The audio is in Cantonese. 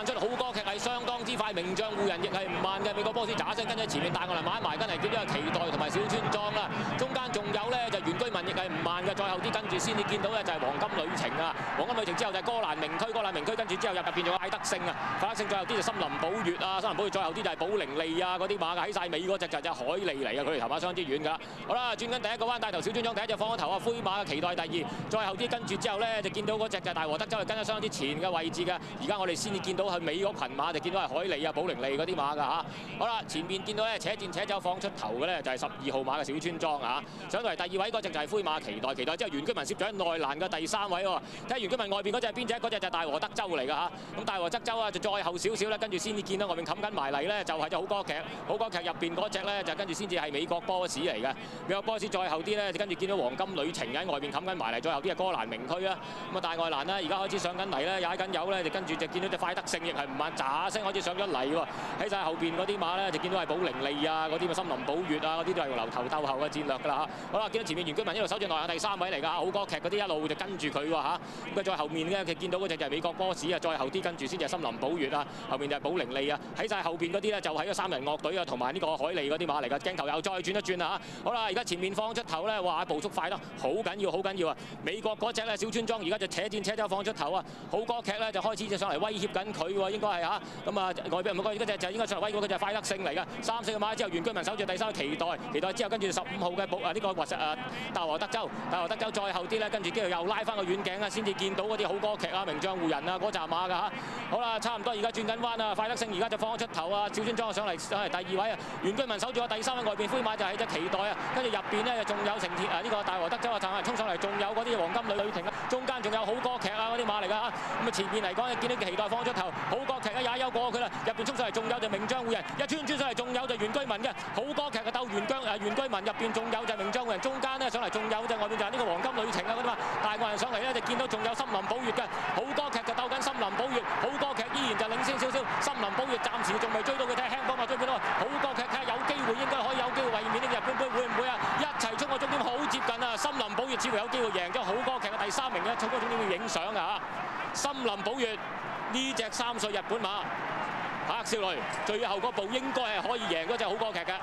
出，好歌劇係相當之快，名將湖人亦係唔慢嘅。美國波士喳聲跟喺前面帶我嚟買埋，跟係見到有期待同埋小村莊啦。中間仲有咧就原居民亦係唔慢嘅，再後啲跟住先至見到咧就係黃金旅程啊！黃金旅程之後就係哥蘭名區，哥蘭名區跟住之後入邊仲有艾德勝啊，艾德勝最後啲就森林寶月啊，森林寶月最後啲就係寶靈利啊嗰啲馬喺晒尾嗰隻就係海利嚟啊，佢哋頭馬相當之遠㗎啦。好啦，轉緊第一個彎帶頭小村莊第一隻放咗頭啊，灰馬嘅期待第二，再後啲跟住之後咧就見到嗰隻就係大和德州係跟得相當之前嘅位置嘅，而家我哋先至見到佢尾嗰群馬就見到係海利啊、寶靈利嗰啲馬㗎嚇。好啦，前面見到咧扯戰扯走放出頭嘅咧就係12號馬嘅小村莊啊，上到嚟第二位嗰隻就係灰馬期待之後原居民攝咗喺內欄嘅第3位喎，睇下原居民外邊嗰隻係邊隻？嗰隻就係大和德州嚟㗎嚇。咁大和德州啊就再後少少咧，跟住先至見到外邊冚緊埋嚟咧就係隻好歌劇，好歌劇入邊嗰隻咧就跟住先至係美國波士嚟嘅。美國波士再後啲咧就跟住見到黃金旅程喺外邊冚緊埋嚟，再後啲係哥蘭名區啊。咁啊大外欄啦，而家開始上緊嚟咧，踩緊油咧，就跟住就見到隻快德勝亦係唔慢，喳聲開始上咗嚟喎。喺晒後邊嗰啲馬咧就見到係寶靈利啊嗰啲森林寶月啊嗰啲都係留頭鬥後嘅戰略㗎啦嚇。好啦，見到前面原居民一路守住內欄第3位嚟㗎，好歌劇嗰啲一路就跟住佢喎嚇。咁佢再後面咧，佢見到嗰隻就係美國波士啊，再後啲跟住先至係森林寶月啊，後面就係寶靈利啊。喺晒後邊嗰啲咧就係個3人樂隊啊，同埋呢個海利嗰啲馬嚟㗎。鏡頭又再轉一轉啦嚇。好啦，而家前面放出頭咧，哇步速快得好緊要，好緊要啊！美國嗰隻咧小村莊而家就扯戰扯走放出頭啊，好歌劇咧就開始就上嚟威脅緊佢喎，應該係嚇。咁啊外邊唔該嗰隻就應該上嚟威嗰個就係快德勝嚟㗎。3、4個馬之後原居民守住第3期待之後跟住15號嘅呢個大和德州再後啲咧，跟住跟住又拉翻個遠鏡啊，先至見到嗰啲好歌劇啊、名將湖人啊嗰扎馬㗎嚇。好啦，差唔多而家轉緊彎啊，快德勝而家就放咗出頭啊，小村莊上嚟第2位啊，原居民守住個第3位，外邊灰馬就係隻期待啊，跟住入邊咧仲有成鐵呢個大和德州啊，就係衝上嚟，仲有嗰啲黃金旅程啊，中間仲有好歌劇啊嗰啲馬嚟㗎嚇。咁啊前面嚟講見到期待放咗頭，好歌劇啊也有過佢啦，入邊衝上嚟仲有就名將湖人，一穿上嚟仲有就原居民嘅好歌劇嘅鬥原居民入邊仲有就名將湖人，中間咧上嚟仲有就外邊就係呢個黃金旅程啊嗰啲嘛，大外人上嚟咧就見到仲有森林寶月嘅好歌劇就鬥緊森林寶月，好歌劇依然就領先少少，森林寶月暫時仲未追到佢，睇下輕幫啊追唔追到，好歌劇睇下有機會應該可以有機會衛冕呢個日本杯會唔會啊？一齊衝個終點好接近啊！森林寶月似乎有機會贏咗好歌劇嘅第3名嘅，衝個終點要影相啊嚇！森林寶月呢隻3歲日本馬，帕克少雷最後嗰步應該係可以贏嗰隻好歌劇嘅。